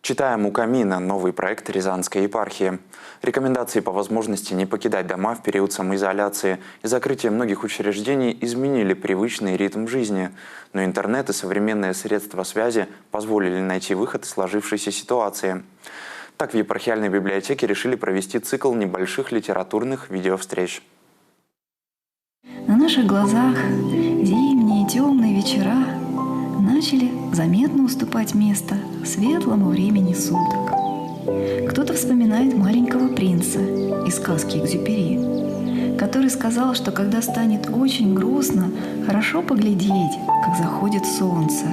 Читаем у камина — новый проект Рязанской епархии. Рекомендации по возможности не покидать дома в период самоизоляции и закрытия многих учреждений изменили привычный ритм жизни. Но интернет и современные средства связи позволили найти выход из сложившейся ситуации. Так в епархиальной библиотеке решили провести цикл небольших литературных видеовстреч. На наших глазах зимние темные вечера начали заметно уступать место светлому времени суток. Кто-то вспоминает маленького принца из сказки Экзюпери, который сказал, что когда станет очень грустно, хорошо поглядеть, как заходит солнце.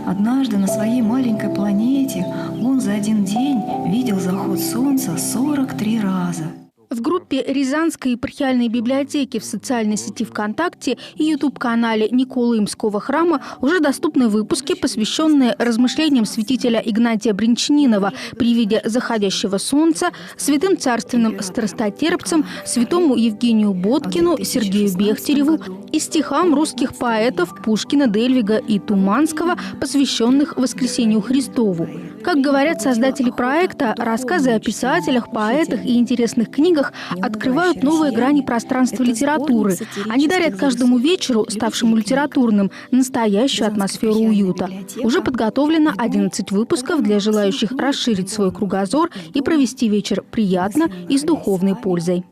Однажды на своей маленькой планете он за один день видел заход солнца 43 раза. В группе Рязанской епархиальной библиотеки в социальной сети ВКонтакте и YouTube-канале Николы Имского храма уже доступны выпуски, посвященные размышлениям святителя Игнатия Бринчанинова при виде заходящего солнца, святым царственным страстотерпцам, святому Евгению Боткину, Сергею Бехтереву и стихам русских поэтов Пушкина, Дельвига и Туманского, посвященных Воскресению Христову. Как говорят создатели проекта, рассказы о писателях, поэтах и интересных книгах открывают новые грани пространства литературы. Они дарят каждому вечеру, ставшему литературным, настоящую атмосферу уюта. Уже подготовлено 11 выпусков для желающих расширить свой кругозор и провести вечер приятно и с духовной пользой.